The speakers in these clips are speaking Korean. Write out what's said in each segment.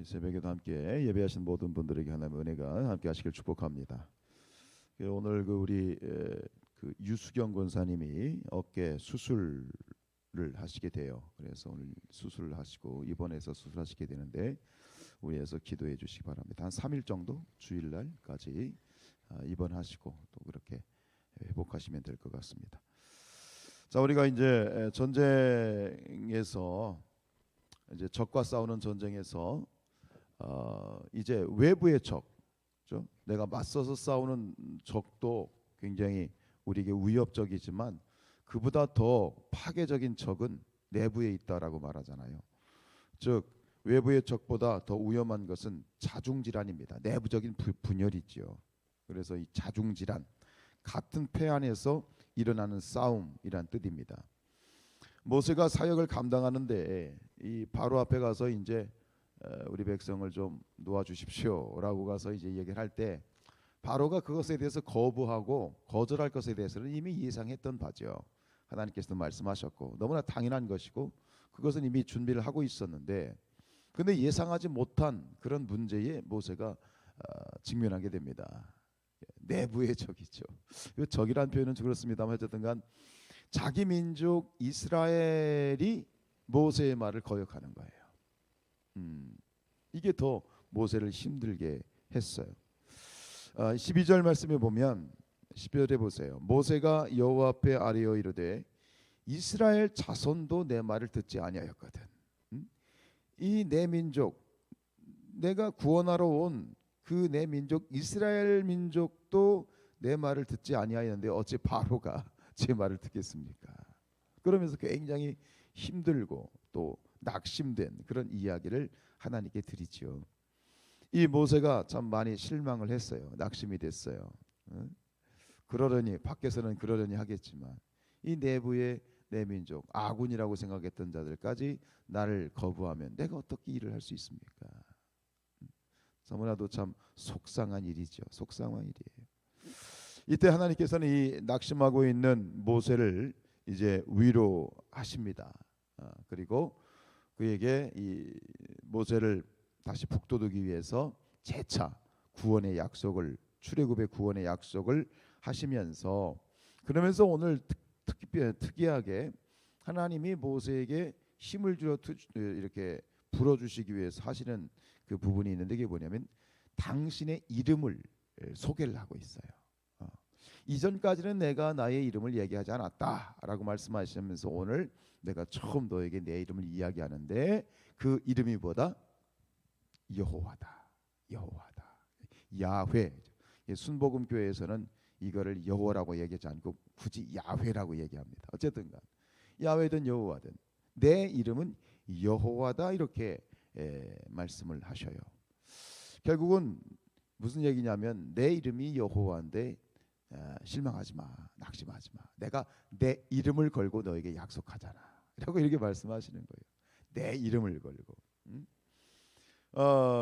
새벽에도 함께 예배하신 모든 분들에게 하나님의 은혜가 함께 하시길 축복합니다. 오늘 우리 유수경 권사님이 어깨 수술을 하시게 돼요. 그래서 오늘 수술을 하시고 입원해서 수술하시게 되는데 우리에서 기도해 주시기 바랍니다. 한 3일 정도 주일날까지 입원하시고 또 그렇게 회복하시면 될 것 같습니다. 자, 우리가 이제 전쟁에서 이제 적과 싸우는 전쟁에서 이제 외부의 적, 그렇죠? 내가 맞서서 싸우는 적도 굉장히 우리에게 위협적이지만 그보다 더 파괴적인 적은 내부에 있다라고 말하잖아요. 즉 외부의 적보다 더 위험한 것은 자중질환입니다. 내부적인 분열이지요. 그래서 이 자중질환, 같은 폐 안에서 일어나는 싸움이란 뜻입니다. 모세가 사역을 감당하는데 이 바로 앞에 가서 이제 우리 백성을 좀 놓아주십시오라고 가서 이제 얘기를 할 때 바로가 그것에 대해서 거부하고 거절할 것에 대해서는 이미 예상했던 바죠. 하나님께서도 말씀하셨고 너무나 당연한 것이고 그것은 이미 준비를 하고 있었는데 근데 예상하지 못한 그런 문제에 모세가 직면하게 됩니다. 내부의 적이죠. 적이라는 표현은 그렇습니다만 어쨌든간 자기 민족 이스라엘이 모세의 말을 거역하는 거예요. 이게 더 모세를 힘들게 했어요. 12절 말씀에 보면 12절에 보세요. 모세가 여호와 앞에 아뢰어 이르되 이스라엘 자손도 내 말을 듣지 아니하였거든. 이 내 민족 내가 구원하러 온 그 내 민족 이스라엘 민족도 내 말을 듣지 아니하였는데 어찌 바로가 제 말을 듣겠습니까? 그러면서 굉장히 힘들고 또 낙심된 그런 이야기를 하나님께 드리죠. 이 모세가 참 많이 실망을 했어요. 낙심이 됐어요. 그러려니 밖에서는 그러려니 하겠지만 이 내부의 내 민족 아군이라고 생각했던 자들까지 나를 거부하면 내가 어떻게 일을 할 수 있습니까? 너무나도 참 속상한 일이죠. 속상한 일이에요. 이때 하나님께서는 이 낙심하고 있는 모세를 이제 위로하십니다. 그리고 그에게 이 모세를 다시 북돋우기 위해서 재차 구원의 약속을 출애굽의 구원의 약속을 하시면서 그러면서 오늘 특이하게 하나님이 모세에게 힘을 주어 이렇게 불어주시기 위해서 하시는 그 부분이 있는데 이게 뭐냐면 당신의 이름을 소개를 하고 있어요. 이전까지는 내가 나의 이름을 얘기하지 않았다라고 말씀하시면서 오늘 내가 처음 너에게 내 이름을 이야기하는데 그 이름이 뭐다? 여호와다. 여호와다. 야훼. 순복음 교회에서는 이거를 여호와라고 얘기하지 않고 굳이 야훼라고 얘기합니다. 어쨌든간 야훼든 여호와든 내 이름은 여호와다 이렇게 말씀을 하셔요. 결국은 무슨 얘기냐면 내 이름이 여호와인데 실망하지 마, 낙심하지 마. 내가 내 이름을 걸고 너에게 약속하잖아. 라고 이렇게 말씀하시는 거예요. 내 이름을 걸고.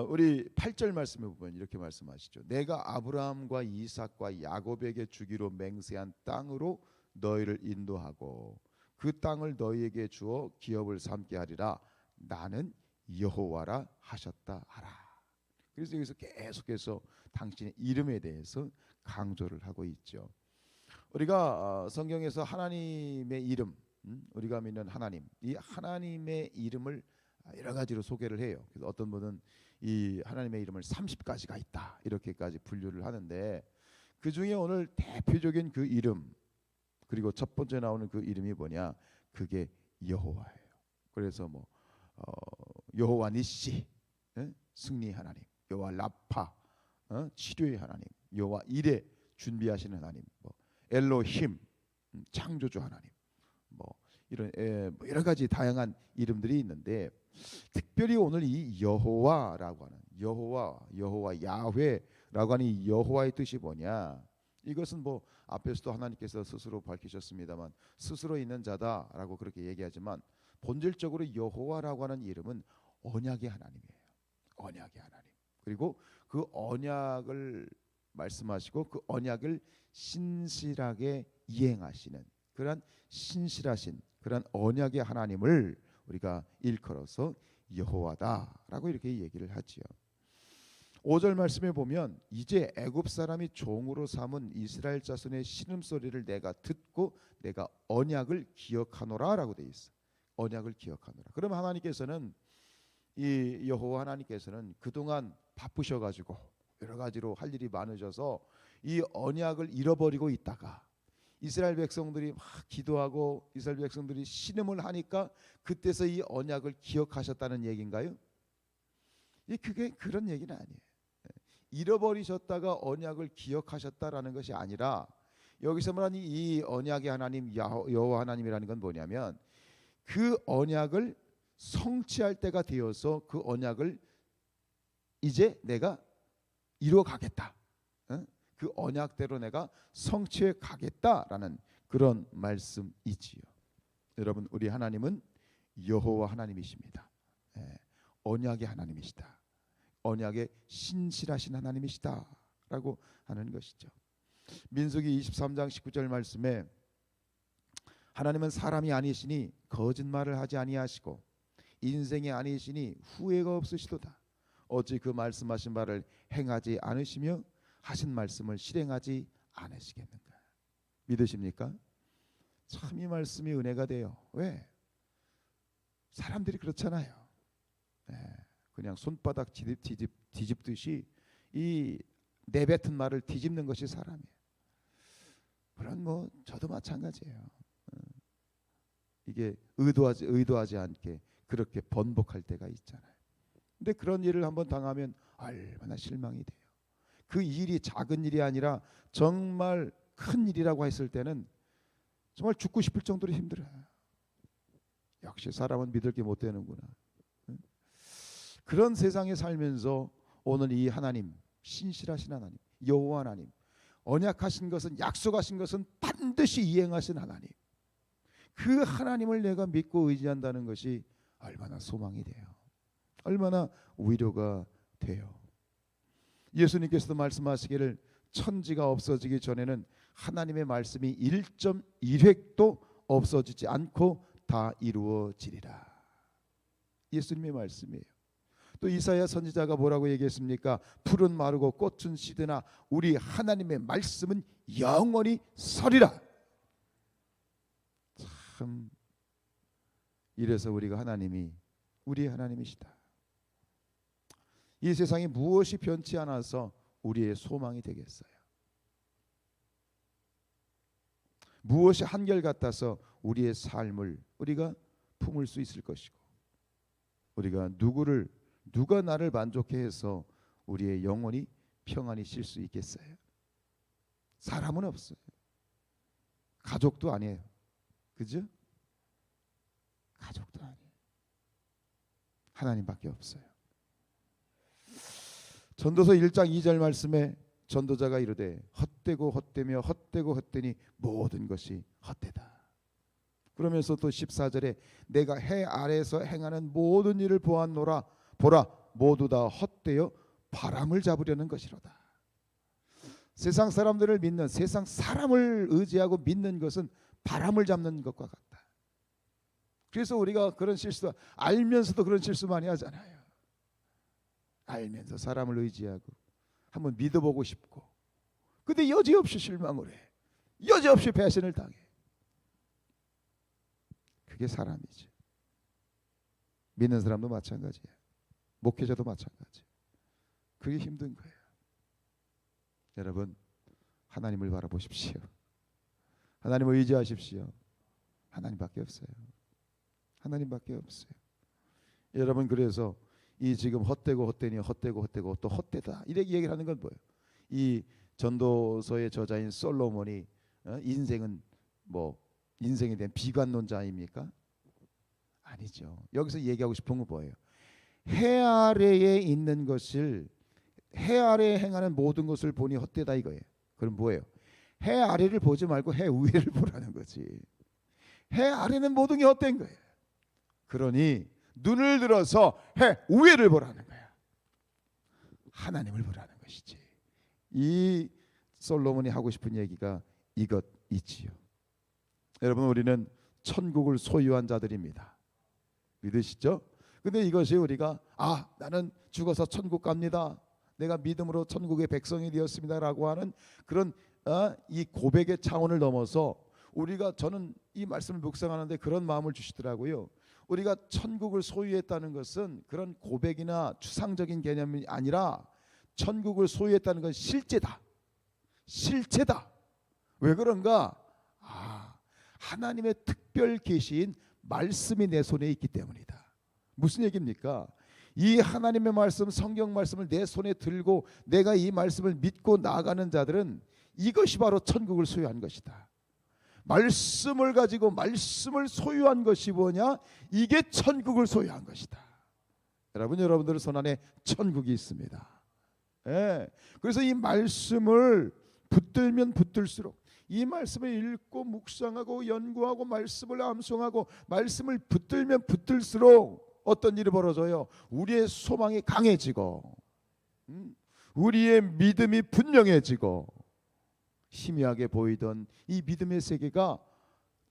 우리 8절 말씀에 보면 이렇게 말씀하시죠. 내가 아브라함과 이삭과 야곱에게 주기로 맹세한 땅으로 너희를 인도하고 그 땅을 너희에게 주어 기업을 삼게 하리라. 나는 여호와라 하셨다 하라. 그래서 여기서 계속해서 당신의 이름에 대해서 강조를 하고 있죠. 우리가 성경에서 하나님의 이름, 우리가 믿는 하나님, 이 하나님의 이름을 여러 가지로 소개를 해요. 그래서 어떤 분은 이 하나님의 이름을 30가지가 있다 이렇게까지 분류를 하는데 그 중에 오늘 대표적인 그 이름 그리고 첫 번째 나오는 그 이름이 뭐냐? 그게 여호와예요. 그래서 뭐 여호와 니시, 승리 하나님, 여호와 라파, 치료의 하나님, 여호와 이레 준비하시는 하나님, 뭐 엘로힘 창조주 하나님, 뭐 이런 뭐 여러 가지 다양한 이름들이 있는데 특별히 오늘 이 여호와라고 하는 여호와 야훼라고 하는 이 여호와의 뜻이 뭐냐? 이것은 뭐 앞에서도 하나님께서 스스로 밝히셨습니다만 스스로 있는 자다라고 그렇게 얘기하지만 본질적으로 여호와라고 하는 이름은 언약의 하나님이에요. 언약의 하나님. 그리고 그 언약을 말씀하시고 그 언약을 신실하게 이행하시는 그런 신실하신 그런 언약의 하나님을 우리가 일컬어서 여호와다라고 이렇게 얘기를 하지요. 5절 말씀에 보면 이제 애굽 사람이 종으로 삼은 이스라엘 자손의 신음소리를 내가 듣고 내가 언약을 기억하노라라고 돼 있어. 언약을 기억하노라. 그럼 하나님께서는 이 여호와 하나님께서는 그동안 바쁘셔가지고 여러 가지로 할 일이 많으셔서 이 언약을 잃어버리고 있다가 이스라엘 백성들이 막 기도하고 이스라엘 백성들이 신음을 하니까 그때서 이 언약을 기억하셨다는 얘기인가요? 그게 그런 얘기는 아니에요. 잃어버리셨다가 언약을 기억하셨다라는 것이 아니라 여기서 말하는 이 언약의 하나님 여호와 하나님이라는 건 뭐냐면 그 언약을 성취할 때가 되어서 그 언약을 이제 내가 이루어 가겠다. 그 언약대로 내가 성취해 가겠다라는 그런 말씀이지요. 여러분, 우리 하나님은 여호와 하나님이십니다. 언약의 하나님이시다. 언약의 신실하신 하나님이시다라고 하는 것이죠. 민수기 23장 19절 말씀에 하나님은 사람이 아니시니 거짓말을 하지 아니하시고 인생이 아니시니 후회가 없으시도다. 어찌 그 말씀하신 바를 행하지 않으시며 하신 말씀을 실행하지 않으시겠는가? 믿으십니까? 참 이 말씀이 은혜가 돼요. 왜? 사람들이 그렇잖아요. 그냥 손바닥 뒤집듯이 이 내뱉은 말을 뒤집는 것이 사람이에요. 물론 저도 마찬가지예요. 이게 의도하지 않게 그렇게 번복할 때가 있잖아요. 근데 그런 일을 한번 당하면 얼마나 실망이 돼요. 그 일이 작은 일이 아니라 정말 큰 일이라고 했을 때는 정말 죽고 싶을 정도로 힘들어요. 역시 사람은 믿을 게 못 되는구나. 그런 세상에 살면서 오늘 이 하나님, 신실하신 하나님, 여호와 하나님, 언약하신 것은, 약속하신 것은 반드시 이행하신 하나님, 그 하나님을 내가 믿고 의지한다는 것이 얼마나 소망이 돼요. 얼마나 위로가 돼요. 예수님께서도 말씀하시기를 천지가 없어지기 전에는 하나님의 말씀이 1.1획도 없어지지 않고 다 이루어지리라. 예수님의 말씀이에요. 또 이사야 선지자가 뭐라고 얘기했습니까? 풀은 마르고 꽃은 시드나 우리 하나님의 말씀은 영원히 서리라. 참, 이래서 우리가 하나님이 우리의 하나님이시다. 이 세상에 무엇이 변치 않아서 우리의 소망이 되겠어요? 무엇이 한결같아서 우리의 삶을 우리가 품을 수 있을 것이고, 우리가 누가 나를 만족해 해서 우리의 영혼이 평안히 쉴 수 있겠어요? 사람은 없어요. 가족도 아니에요. 그죠? 가족도 아니에요. 하나님밖에 없어요. 전도서 1장 2절 말씀에 전도자가 이르되 헛되고 헛되며 헛되고 헛되니 모든 것이 헛되다. 그러면서 또 14절에 내가 해 아래에서 행하는 모든 일을 보았노라. 보라, 모두 다 헛되어 바람을 잡으려는 것이로다. 세상 사람들을 믿는, 세상 사람을 의지하고 믿는 것은 바람을 잡는 것과 같다. 그래서 우리가 그런 실수, 알면서도 그런 실수 많이 하잖아요. 알면서 사람을 의지하고 한번 믿어보고 싶고, 근데 여지없이 실망을 해. 여지없이 배신을 당해. 그게 사람이지. 믿는 사람도 마찬가지야. 목회자도 마찬가지. 그게 힘든 거예요. 여러분, 하나님을 바라보십시오. 하나님을 의지하십시오. 하나님밖에 없어요. 하나님밖에 없어요. 여러분, 그래서 이 지금 헛되고 헛되니 헛되고 헛되고 또 헛되다 이렇게 얘기를 하는 건 뭐예요? 이 전도서의 저자인 솔로몬이 인생은 인생에 대한 비관론자 아닙니까? 아니죠. 여기서 얘기하고 싶은 건 뭐예요? 해 아래에 있는 것을, 해 아래에 행하는 모든 것을 보니 헛되다 이거예요. 그럼 뭐예요? 해 아래를 보지 말고 해 위를 보라는 거지. 해 아래는 모든 게 헛된 거예요. 그러니 눈을 들어서 해 위를 보라는 거야. 하나님을 보라는 것이지. 이 솔로몬이 하고 싶은 얘기가 이것이지요. 여러분, 우리는 천국을 소유한 자들입니다. 믿으시죠? 근데 이것이 우리가 나는 죽어서 천국 갑니다, 내가 믿음으로 천국의 백성이 되었습니다라고 하는 그런 이 고백의 차원을 넘어서 저는 이 말씀을 묵상하는데 그런 마음을 주시더라고요. 우리가 천국을 소유했다는 것은 그런 고백이나 추상적인 개념이 아니라 천국을 소유했다는 건 실제다. 왜 그런가? 하나님의 특별 계시인 말씀이 내 손에 있기 때문이다. 무슨 얘기입니까? 이 하나님의 말씀, 성경 말씀을 내 손에 들고 내가 이 말씀을 믿고 나아가는 자들은 이것이 바로 천국을 소유한 것이다. 말씀을 가지고 말씀을 소유한 것이 뭐냐? 이게 천국을 소유한 것이다. 여러분들 손 안에 천국이 있습니다. 그래서 이 말씀을 붙들면 붙들수록, 이 말씀을 읽고 묵상하고 연구하고 말씀을 암송하고 말씀을 붙들면 붙들수록 어떤 일이 벌어져요? 우리의 소망이 강해지고 우리의 믿음이 분명해지고 희미하게 보이던 이 믿음의 세계가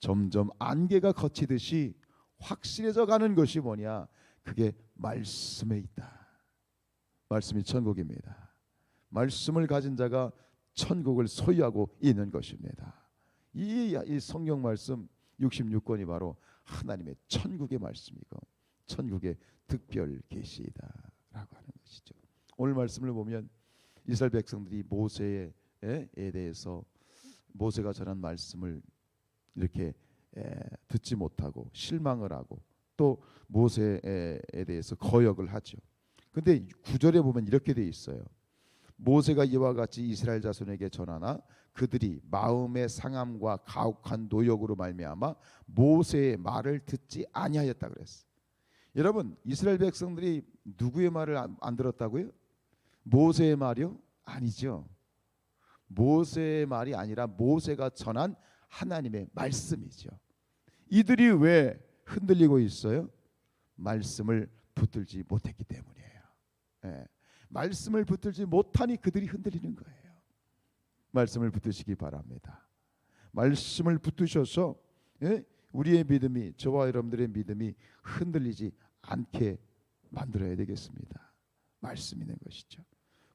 점점 안개가 걷히듯이 확실해져 가는 것이 뭐냐? 그게 말씀에 있다. 말씀이 천국입니다. 말씀을 가진 자가 천국을 소유하고 있는 것입니다. 이 성경 말씀 66권이 바로 하나님의 천국의 말씀이고 천국의 특별 계시다라고 하는 것이죠. 오늘 말씀을 보면 이스라엘 백성들이 모세에 대해서 모세가 전한 말씀을 이렇게 듣지 못하고 실망을 하고 또 모세에 대해서 거역을 하죠. 근데 9절에 보면 이렇게 돼 있어요. 모세가 이와 같이 이스라엘 자손에게 전하나 그들이 마음의 상함과 가혹한 노역으로 말미암아 모세의 말을 듣지 아니하였다 그랬어. 여러분, 이스라엘 백성들이 누구의 말을 안 들었다고요? 모세의 말이요? 아니죠. 모세의 말이 아니라 모세가 전한 하나님의 말씀이죠. 이들이 왜 흔들리고 있어요? 말씀을 붙들지 못했기 때문이에요. 말씀을 붙들지 못하니 그들이 흔들리는 거예요. 말씀을 붙드시기 바랍니다. 말씀을 붙드셔서 우리의 믿음이, 저와 여러분들의 믿음이 흔들리지 않게 만들어야 되겠습니다. 말씀 있는 것이죠.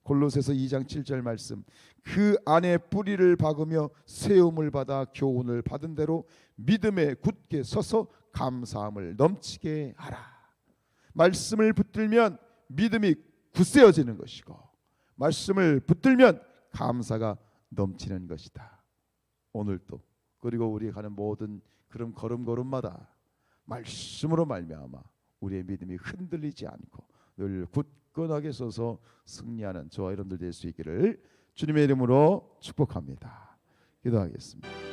골로새서 2장 7절 말씀, 그 안에 뿌리를 박으며 세움을 받아 교훈을 받은 대로 믿음에 굳게 서서 감사함을 넘치게 하라. 말씀을 붙들면 믿음이 굳세어지는 것이고 말씀을 붙들면 감사가 넘치는 것이다. 오늘도 그리고 우리 가는 모든 그런 걸음걸음마다 말씀으로 말미암아 우리의 믿음이 흔들리지 않고 늘 굳건하게 서서 승리하는 저와 여러분들 될 수 있기를 주님의 이름으로 축복합니다. 기도하겠습니다.